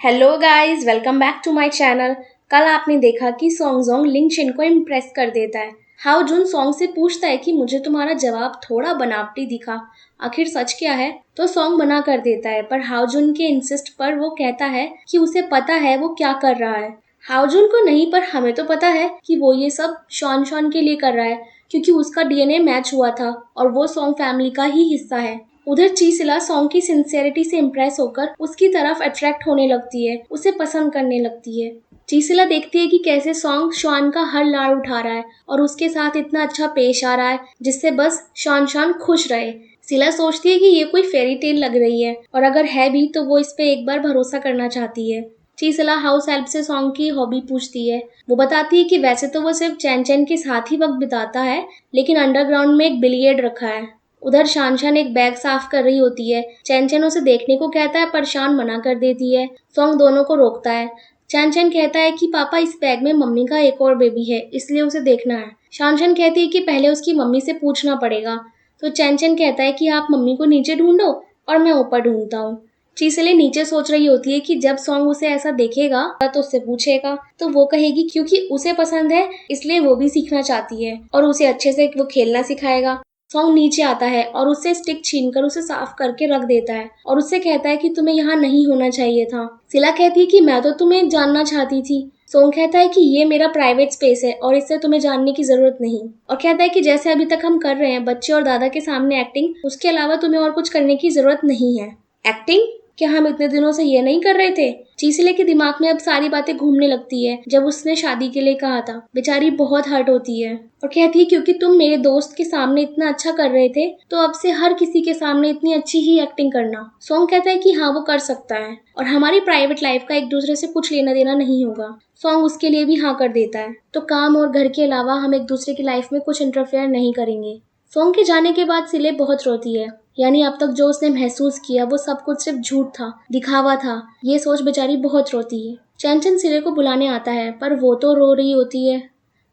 Hello guys, welcome back to my channel. कल आपने देखा कि सॉन्ग जोंग लिंग शिन को इम्प्रेस कर देता है। हाउ जुन सॉन्ग से पूछता है कि मुझे तुम्हारा जवाब थोड़ा बनावटी दिखा, आखिर सच क्या है? तो सॉन्ग मना कर देता है, पर हाउ जुन के इंसिस्ट पर वो कहता है कि उसे पता है वो क्या कर रहा है। हाउ जुन को नहीं, पर हमें तो पता है कि वो ये सब शॉन शॉन के लिए कर रहा है, क्योंकि उसका डीएनए मैच हुआ था और वो सॉन्ग फैमिली का ही हिस्सा है। उधर चीसिला सॉन्ग की सिंसियरिटी से इम्प्रेस होकर उसकी तरफ अट्रैक्ट होने लगती है, उसे पसंद करने लगती है। चीसिला देखती है कि कैसे सॉन्ग शॉन का हर लाड़ उठा रहा है और उसके साथ इतना अच्छा पेश आ रहा है जिससे बस शॉन खुश रहे। सिला सोचती है कि ये कोई फेरी टेल लग रही है, और अगर है भी तो वो इस पे एक बार भरोसा करना चाहती है। चीसिला हाउस हेल्प से सॉन्ग की हॉबी पूछती है। वो बताती है कि वैसे तो वो सिर्फ चैन चैन के साथ ही वक्त बिताता है, लेकिन अंडरग्राउंड में एक बिलियर्ड रखा है। उधर शान एक बैग साफ कर रही होती है। चैन चैन उसे देखने को कहता है, पर शान मना कर देती है। सॉन्ग दोनों को रोकता है। चैन चैन कहता है कि पापा, इस बैग में मम्मी का एक और बेबी है, इसलिए उसे देखना है। शान कहती है कि पहले उसकी मम्मी से पूछना पड़ेगा। तो चैन चैन कहता है कि आप मम्मी को नीचे ढूंढो और मैं ऊपर ढूंढता हूँ। चीसले नीचे सोच रही होती है कि जब सॉन्ग उसे ऐसा देखेगा तो उससे पूछेगा, तो वो कहेगी क्योंकि उसे पसंद है इसलिए वो भी सीखना चाहती है और उसे अच्छे से वो खेलना सिखाएगा। सॉन्ग नीचे आता है और उससे स्टिक छीनकर उसे साफ करके रख देता है और उससे कहता है कि तुम्हें यहाँ नहीं होना चाहिए था। सिला कहती है कि मैं तो तुम्हें जानना चाहती थी। सॉन्ग कहता है कि ये मेरा प्राइवेट स्पेस है और इससे तुम्हें जानने की जरूरत नहीं, और कहता है कि जैसे अभी तक हम कर रहे हैं बच्चे और दादा के सामने एक्टिंग, उसके अलावा तुम्हें और कुछ करने की जरूरत नहीं है। एक्टिंग? क्या हम इतने दिनों से ये नहीं कर रहे थे? चीसले के दिमाग में अब सारी बातें घूमने लगती है जब उसने शादी के लिए कहा था। बेचारी बहुत हर्ट होती है और कहती है क्योंकि तुम मेरे दोस्त के सामने इतना अच्छा कर रहे थे तो अब से हर किसी के सामने इतनी अच्छी ही एक्टिंग करना। सॉन्ग कहता है कि हाँ, वो कर सकता है और हमारी प्राइवेट लाइफ का एक दूसरे से कुछ लेना देना नहीं होगा। सॉन्ग उसके लिए भी हाँ कर देता है। तो काम और घर के अलावा हम एक दूसरे की लाइफ में कुछ इंटरफेयर नहीं करेंगे। सॉन्ग के जाने के बाद सिले बहुत रोती है, यानी अब तक जो उसने महसूस किया वो सब कुछ सिर्फ झूठ था, दिखावा था। ये सोच बेचारी बहुत रोती है। चैन चैन सिले को बुलाने आता है, पर वो तो रो रही होती है।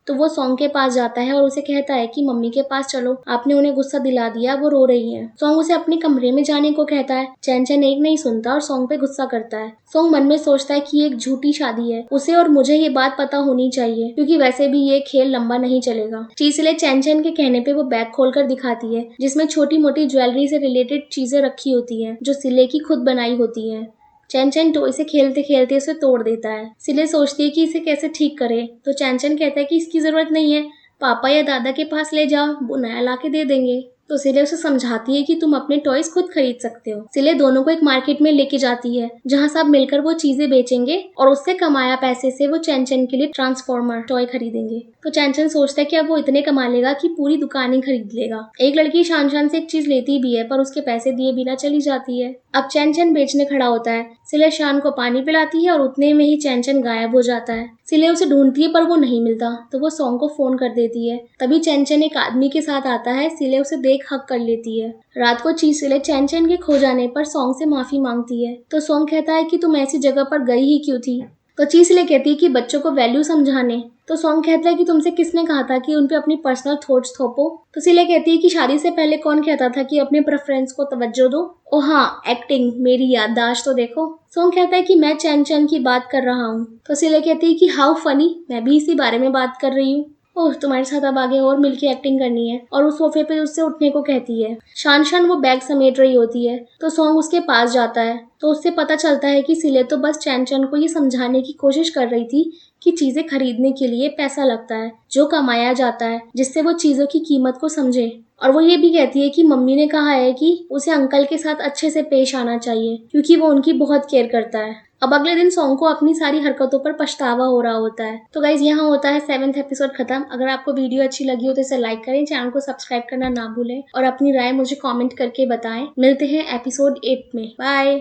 तो वो सॉन्ग के पास जाता है और उसे कहता है कि मम्मी के पास चलो, आपने उन्हें गुस्सा दिला दिया, वो रो रही है। सॉन्ग उसे अपने कमरे में जाने को कहता है। चैन चैन एक नहीं सुनता और सॉन्ग पे गुस्सा करता है। सॉन्ग मन में सोचता है कि ये एक झूठी शादी है, उसे और मुझे ये बात पता होनी चाहिए क्योंकि वैसे भी ये खेल लंबा नहीं चलेगा। चीसले चैन चैन के कहने पे वो बैग खोलकर दिखाती है जिसमें छोटी मोटी ज्वेलरी से रिलेटेड चीजें रखी होती है जो सिले की खुद बनाई होती है। चैन चैन टॉय से खेलते खेलते उसे तोड़ देता है। सिले सोचती है कि इसे कैसे ठीक करे, तो चैन चैन कहता है कि इसकी जरूरत नहीं है, पापा या दादा के पास ले जाओ, वो नया ला के दे देंगे। तो सिले उसे समझाती है कि तुम अपने टॉयज खुद खरीद सकते हो। सिले दोनों को एक मार्केट में लेके जाती है जहाँ सब मिलकर वो चीजें बेचेंगे और उससे कमाया पैसे से वो चैन चैन के लिए ट्रांसफॉर्मर टॉय खरीदेंगे। तो चैन चैन सोचता है कि अब वो इतने कमा लेगा कि पूरी दुकान ही खरीद लेगा। एक लड़की शान से एक चीज लेती भी है पर उसके पैसे दिए बिना चली जाती है। अब चैन चैन बेचने खड़ा होता है। सिले शान को पानी पिलाती है और उतने में ही चैन चैन गायब हो जाता है। सिले उसे ढूंढती है पर वो नहीं मिलता, तो वो सॉन्ग को फोन कर देती है। तभी चैन चैन एक आदमी के साथ आता है। सिले उसे देख हक कर लेती है। रात को चीसले चैन चैन के खो जाने पर सॉन्ग से माफी मांगती है। तो सॉन्ग कहता है कि तुम ऐसी जगह पर गई ही क्यों थी? तो चीसले कहती है कि बच्चों को वैल्यू समझाने। तो सॉन्ग कहता है कि तुमसे किसने कहा था कि उन पे अपनी पर्सनल थॉट्स थोपो? तो सिले कहती है कि शादी से पहले कौन कहता था कि अपने प्रेफरेंस को तवज्जो दो? ओ हाँ, एक्टिंग, मेरी याददाश्त तो देखो। सॉन्ग कहता है कि मैं चैन चैन की बात कर रहा हूँ। तो सिले कहती है कि हाउ फनी, मैं भी इसी बारे में बात कर रही हूँ। ओह, तुम्हारे साथ अब आगे और मिलके एक्टिंग करनी है, और उस सोफे पे उससे उठने को कहती है। शान वो बैग समेट रही होती है तो सॉन्ग उसके पास जाता है। तो उससे पता चलता है कि सिले तो बस चैन चैन को ये समझाने की कोशिश कर रही थी कि चीजें खरीदने के लिए पैसा लगता है जो कमाया जाता है, जिससे वो चीजों की कीमत को समझे। और वो ये भी कहती है कि मम्मी ने कहा है कि उसे अंकल के साथ अच्छे से पेश आना चाहिए क्योंकि वो उनकी बहुत केयर करता है। अब अगले दिन सॉन्ग को अपनी सारी हरकतों पर पछतावा हो रहा होता है। तो गाइज, यहाँ होता है 7th एपिसोड खत्म। अगर आपको वीडियो अच्छी लगी हो तो इसे लाइक करें, चैनल को सब्सक्राइब करना ना भूलें और अपनी राय मुझे कमेंट करके बताएं। मिलते हैं एपिसोड 8 में। बाय।